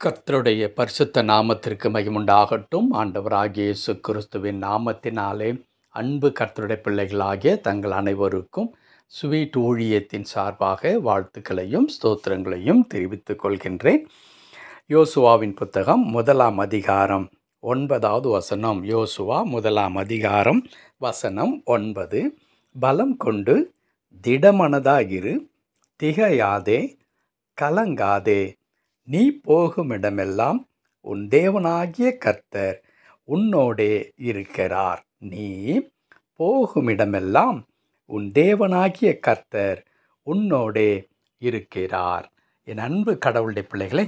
கர்த்தருடைய பரிசுத்த நாமத்திற்கு மகிமுண்டாகட்டும். ஆண்டவராகிய இயேசு கிறிஸ்துவின் நாமத்தினாலே அன்பு கர்த்தருடைய பிள்ளைகளாகிய தங்கள் அனைவருக்கும் ஸ்வீட் ஊழியத்தின் சார்பாக வாழ்த்துக்களையும் ஸ்தோத்திரங்களையும் தெரிவித்துக் கொள்கின்றேன். யோசுவாவின் புத்தகம் 1ஆம் அதிகாரம் 9வது வசனம். யோசுவா 1ஆம் அதிகாரம் வசனம் 9. பலம் கொண்டு திடமனதாகிரு, திகையாதே, கலங்காதே. நீ போகுமிடமெல்லாம் உன் தேவனாகிய கர்த்தர் உன்னோடே இருக்கிறார். நீ போகுமிடமெல்லாம் உன் தேவனாகிய கர்த்தர் உன்னோடே இருக்கிறார். என் அன்பு கடவுளுடைய பிள்ளைகளை,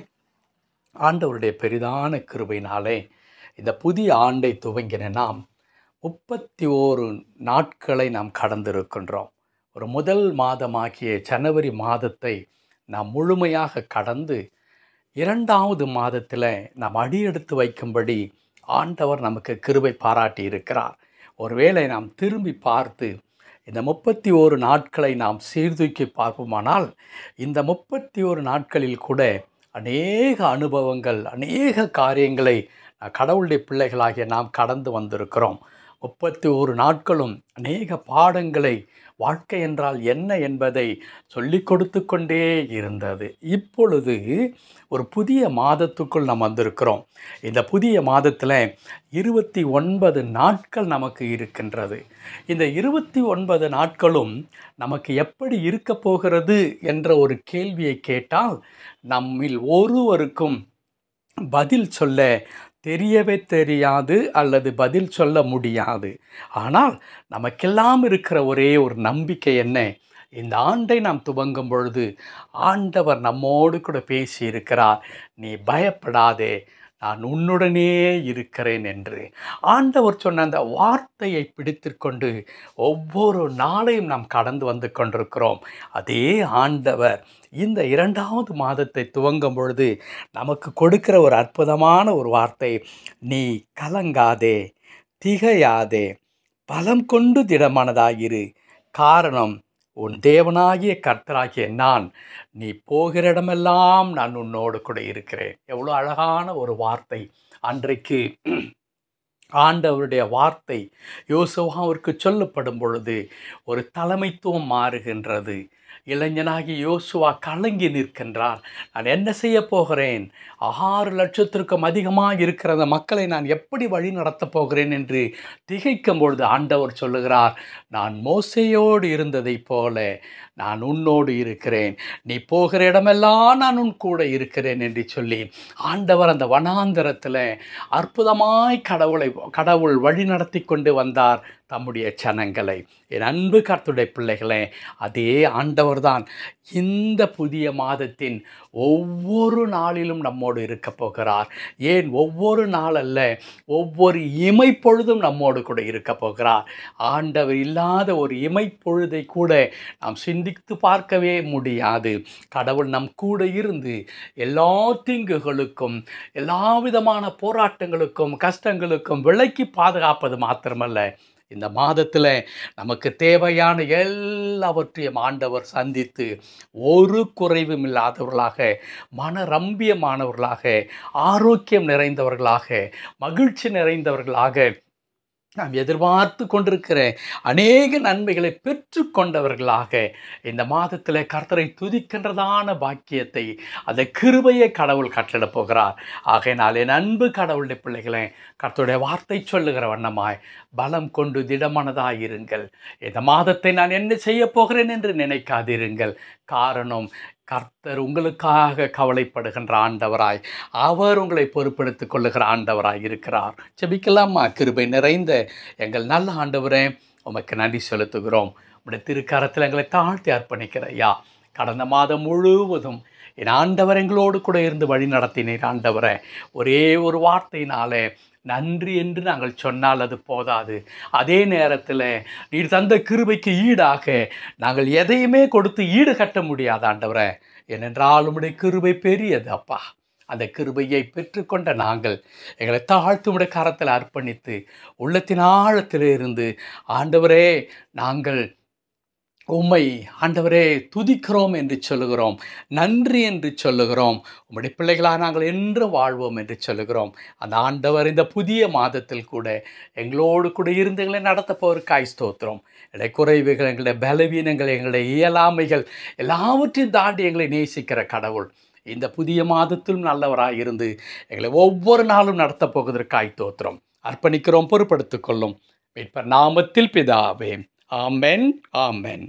ஆண்டவருடைய பெரிதான கிருபையினாலே இந்த புதிய ஆண்டை துவங்கின நாம் 31 நாட்களை நாம் கடந்திருக்கின்றோம். ஒரு முதல் மாதமாகிய ஜனவரி மாதத்தை நாம் முழுமையாக கடந்து 2வது மாதத்தில் நாம் அடியெடுத்து வைக்கும்படி ஆண்டவர் நமக்கு கிருபை பாராட்டி இருக்கிறார். ஒருவேளை நாம் திரும்பி பார்த்து இந்த 31 நாட்களை நாம் சீர்தூக்கி பார்ப்போமானால், இந்த 31 நாட்களில் கூட அநேக அனுபவங்கள், அநேக காரியங்களை கடவுளுடைய பிள்ளைகளாகிய நாம் கடந்து வந்திருக்கிறோம். 31 நாட்களும் அநேக பாடங்களை, வாழ்க்கை என்றால் என்ன என்பதை சொல்லிக் கொடுத்து கொண்டே இருந்தது. இப்பொழுது ஒரு புதிய மாதத்துக்குள் நாம் வந்திருக்கிறோம். இந்த புதிய மாதத்தில் 29 நாட்கள் நமக்கு இருக்கின்றது. இந்த 29 நாட்களும் நமக்கு எப்படி இருக்க போகிறது என்ற ஒரு கேள்வியை கேட்டால், நம்மில் ஒருவருக்கும் பதில் சொல்ல தெரியவே தெரியாது, அல்லது பதில் சொல்ல முடியாது. ஆனால் நமக்கெல்லாம் இருக்கிற ஒரே ஒரு நம்பிக்கை என்ன? இந்த ஆண்டை நாம் துவங்கும் பொழுது ஆண்டவர் நம்மோடு கூட பேசி இருக்கிறார். நீ பயப்படாதே, நான் உன்னுடனே இருக்கிறேன் என்று. ஆண்டவர் சொன்ன அந்த வார்த்தையை பிடித்துக்கொண்டு ஒவ்வொரு நாளையும் நாம் கடந்து வந்து கொண்டிருக்கிறோம். அதே ஆண்டவர் இந்த 2வது மாதத்தை துவங்கும் பொழுது நமக்கு கொடுக்கிற ஒரு அற்புதமான ஒரு வார்த்தை, நீ கலங்காதே, திகையாதே, பலம் கொண்டு திடமானதாயிரு. காரணம், உன் தேவனாகிய கர்த்தராகிய நான், நீ போகிற இடமெல்லாம் நான் உன்னோடு கூட இருக்கிறேன். எவ்வளோ அழகான ஒரு வார்த்தை! அன்றைக்கு ஆண்டவருடைய வார்த்தை யோசுவாவிற்கு சொல்லப்படும் பொழுது ஒரு தலைமைத்துவம் மாறுகின்றது. இளைஞனாகி யோசுவா கலங்கி நிற்கின்றார். நான் என்ன செய்ய போகிறேன்? 6 லட்சத்திற்கும் அதிகமாக இருக்கிற அந்த மக்களை நான் எப்படி வழி நடத்தப் போகிறேன் என்று திகைக்கும் பொழுது ஆண்டவர் சொல்லுகிறார், நான் மோசேயோடு இருந்ததைப் போல நான் உன்னோடு இருக்கிறேன். நீ போகிற இடமெல்லாம் நான் உன் கூட இருக்கிறேன் என்று சொல்லி ஆண்டவர் அந்த வனாந்தரத்தில் அற்புதமாய் கடவுள் வழி நடத்தி கொண்டு வந்தார் தம்முடைய ஜனங்களை. என் அன்பு கர்த்தருடைய பிள்ளைகளே, அதே ஆண்டவர்தான் இந்த புதிய மாதத்தின் ஒவ்வொரு நாளிலும் நம்மோடு இருக்க போகிறார். ஏன் ஒவ்வொரு நாள் அல்ல, ஒவ்வொரு இமைப்பொழுதும் நம்மோடு கூட இருக்க போகிறார். ஆண்டவர் இல்லாத ஒரு இமைப்பொழுதை கூட நாம் சிந்தித்து பார்க்கவே முடியாது. கடவுள் நம் கூட இருந்து எல்லா தீங்குகளுக்கும், எல்லா விதமான போராட்டங்களுக்கும், கஷ்டங்களுக்கும் விலக்கி பாதுகாப்பது மாத்திரமல்ல, இந்த மாதத்தில் நமக்கு தேவையான எல்லாவற்றையும் ஆண்டவர் சந்தித்து ஒரு குறைவும் இல்லாதவர்களாக, மனரம்பியமானவர்களாக, ஆரோக்கியம் நிறைந்தவர்களாக, மகிழ்ச்சி நிறைந்தவர்களாக, நாம் எதிர்பார்த்து கொண்டிருக்கிற அநேக நன்மைகளை பெற்று கொண்டவர்களாக இந்த மாதத்தில் கர்த்தரை துதிக்கின்றதான பாக்கியத்தை, அந்த கிருபையை கடவுள் கட்டளை போகிறார். ஆகையினால் என் அன்பு கடவுளுடைய பிள்ளைகளை, கர்த்தருடைய வார்த்தை சொல்லுகிற வண்ணமாய் பலம் கொண்டு திடமானதாயிருங்கள். இந்த மாதத்தை நான் என்ன செய்ய போகிறேன் என்று நினைக்காதிருங்கள். காரணம், கர்த்தர் உங்களுக்காக கவலைப்படுகின்ற ஆண்டவராய், அவர் உங்களை பொறுப்பெடுத்துக் கொள்ளுகிற ஆண்டவராய் இருக்கிறார். ஜெபிக்கலாமா? கிருபை நிறைந்த எங்கள் நல்ல ஆண்டவரே, உமக்கு நன்றி செலுத்துகிறோம். உடைய திருக்கரத்தில் எங்களை தாழ்த்தி அர்ப்பணிக்கிற ஐயா. கடந்த மாதம் முழுவதும் என் ஆண்டவர் எங்களோடு கூட இருந்து வழி நடத்தினீர். ஆண்டவரே, ஒரே ஒரு வார்த்தையினாலே நன்றி என்று நாங்கள் சொன்னால் அது போதாது. அதே நேரத்தில் நீர் தந்த கிருபைக்கு ஈடாக நாங்கள் எதையுமே கொடுத்து ஈடு கட்ட முடியாது ஆண்டவரே. ஏனென்றால் உம்முடைய கிருபை பெரியது அப்பா. அந்த கிருபையை பெற்றுக்கொண்ட நாங்கள் எங்களை தாழ்த்து உம்முடைய கரத்தில் அர்ப்பணித்து உள்ளத்தின் ஆழத்தில் இருந்து ஆண்டவரே, நாங்கள் உம்மை ஆண்டவரே துதிக்கிறோம் என்று சொல்லுகிறோம். நன்றி என்று சொல்லுகிறோம். உம்முடைய பிள்ளைகளாக நாங்கள் என்றும் வாழ்வோம் என்று சொல்லுகிறோம். அந்த ஆண்டவர் இந்த புதிய மாதத்தில் கூட எங்களோடு கூட இருந்து எங்களை நடத்த போவதற்காய் ஸ்தோத்திரம். எங்களுடைய குறைவுகள், எங்களுடைய பலவீனங்கள், எங்களுடைய இயலாமைகள் எல்லாவற்றையும் தாண்டி எங்களை நேசிக்கிற கடவுள் இந்த புதிய மாதத்திலும் நல்லவராய் இருந்து எங்களை ஒவ்வொரு நாளும் நடத்த போவதற்காய் ஸ்தோத்திரம். அர்ப்பணிக்கிறோம், பொறுப்படுத்திக் கொள்ளும். மீட்பர் நாமத்தில் பிதாவே. ஆமென், ஆமென்.